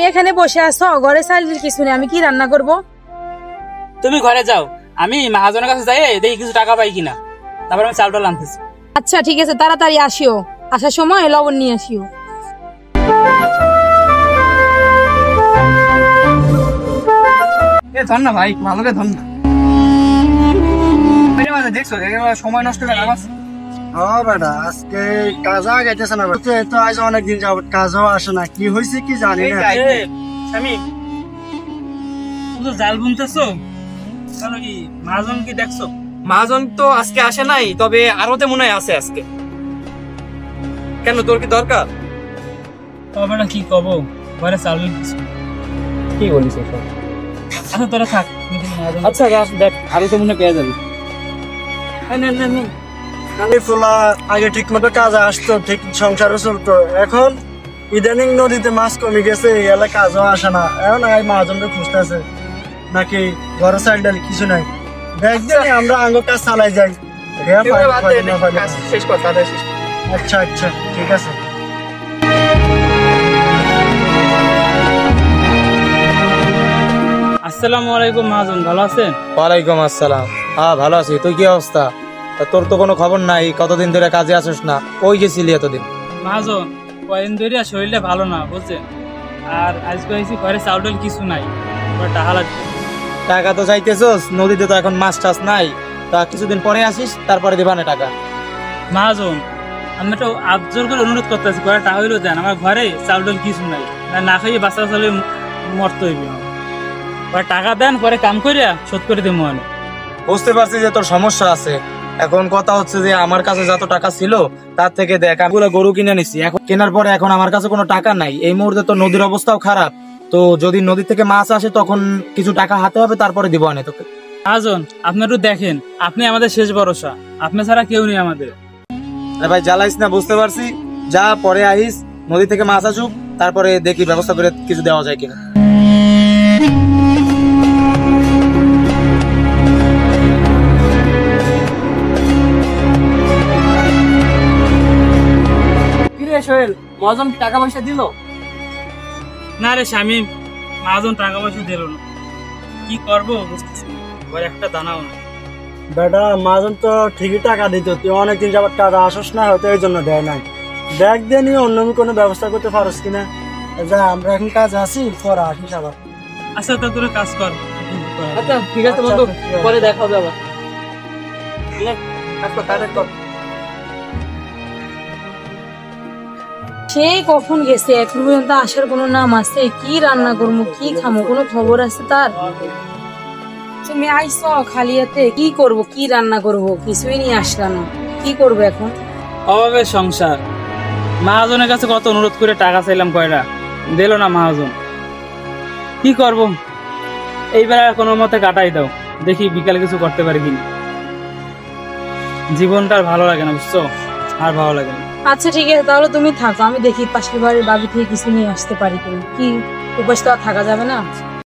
এখানে বসে আছো, ঘরে চাল কিছু নেই, আমি কি রান্না করব? তুমি ঘরে যাও, আমি মহাজনের কাছে যাই দেখি কিছু টাকা পাই কিনা, তারপর আমি চালটা আনতেছি। আচ্ছা ঠিক আছে, তাড়াতাড়ি আসিও, আসার সময় লবণ নিয়ে আসিও। ধর না ভাই, ভালো করে ধর না। দেখছো সময় নষ্ট করে আমার। হ্যাঁ বেটা, আজকে কাজা গাইতেছে না, তো আজ অনেকদিন যাবত কাজও আসে না, কি হয়েছে কি জানি না। আমি জাল বুনতেছো, কারণ কি মহাজন কি দেখছো? মহাজন তো আজকে আসে নাই, তবে আরোতে মনে হয় আছে আজকে। কেন, তোর কি দরকার? তবে না কি কব, ঘরে চাল কিছু। কি বলিস এসব? আচ্ছা তোরা থাক, আচ্ছা দেখ আরো তো মনে পেয়ে যাবি। আমি ফুলা আগে ঠিক মতো কাজে আসতো, ঠিক সংসারও চলতো, এখন ইদানিং নদীতে মাছ কমে গেছে, এলাকা কাজও আসে না। এখন মহাজনকে খুঁজতেছে নাকি ঘরে চাল ডাল কিছু নাই, দেখছি আমরা আঙ্গ কাজ চালাই যাই। শেষ কথা। আচ্ছা আচ্ছা ঠিক আছে। আসসালামু আলাইকুম মহাজন, ভালো আছেন? ওয়ালাইকুম আসসালাম। হ্যাঁ ভালো আছি, তুই কি অবস্থা? তোর তো কোনো খবর নাই, কতদিন ধরে কাজে আসিস না, কই গেছিলি এতদিন? মহাজন কয়েকদিন ধরে শরীরটা ভালো না বুঝছেন, আর আজকে এসে ঘরে চাউল ডাল কিছু নাই, টাকা লাগবে। টাকা তো চাইতেছস, নদীতে তো এখন মাছ টাছ নাই, তা কিছুদিন পরে আসিস, তারপরে দিবানে টাকা। মহাজন আমি একটু আবজোর করে অনুরোধ করতেছি, ঘরে টাকা হইলেও দেন, আমার ঘরে চাউল ডাল কিছু নাই, না খাইয়ে বাচ্চা চালে মরতে হইবে। টাকা দেন, পরে কাম করিয়া শোধ করে দেবো। আমি বুঝতে পারছি যে তোর সমস্যা আছে, এখন কথা হচ্ছে যে আমার কাছে যত টাকা ছিল তার থেকে দেখ, আমি গরু কিনে নিছি, এখন কেনার পরে এখন আমার কাছে কোনো টাকা নাই। এই মুহূর্তে তো নদীর অবস্থাও খারাপ, তো যদি নদী থেকে মাছ আসে তখন কিছু টাকা হাতে হবে, তারপরে দিব আনে তোকে। মহাজন আপনি একটু দেখেন, আপনি আমাদের শেষ ভরসা, আপনি ছাড়া কেউ নেই আমাদের। আরে ভাই জ্বালাইস না, বুঝতে পারছি, যা পরে আইস, নদী থেকে মাছ আসুক, তারপরে দেখি ব্যবস্থা করে কিছু দেওয়া যায় কিনা। মহাজন টাকা পয়সা দিল না? রে স্বামী, মহাজন টাকা পয়সা দিল না, কি করবো বুঝতেছি, ঘরে একটা দানাও না। বেটা মহাজন তো ঠিকই টাকা দিত, তুই অনেকদিন যাবত কাজে আসস না, হয়তো এই জন্য দেয় নাই। দেখ দিয়ে নিয়ে অন্য কোনো ব্যবস্থা করতে পারস কিনা। যা, আমরা এখন কাজে আছি, পরে আসিস আবার। আচ্ছা তো তোর কাজ কর। আচ্ছা ঠিক আছে বন্ধু, পরে দেখা হবে আবার। সেই কখন গেছে, এখন পর্যন্ত আসার কোনো নাম আছে? কি রান্না করবো, কি খামো, কোনো খবর আছে তার? তুমি আইসো খালি হাতে, কি করব, কি রান্না করব, কিছুই নিয়ে আসলা না, কি করবো এখন? অভাবের সংসার, মহাজনের কাছে কত অনুরোধ করে টাকা চাইলাম, কয়টা দিল না মহাজন। কি করব, এইবার কোনো মতে কাটাই দাও, দেখি বিকালে কিছু করতে পারি কিনা। জীবনটা আর ভালো লাগে না বুঝছো, আর ভালো লাগে না। আচ্ছা ঠিক আছে, তাহলে তুমি থাকো, আমি দেখি পাশের বাড়ির বাবু থেকে কিছু নিয়ে আসতে পারি কিনা। কি উপাস তো আর থাকা যাবে না।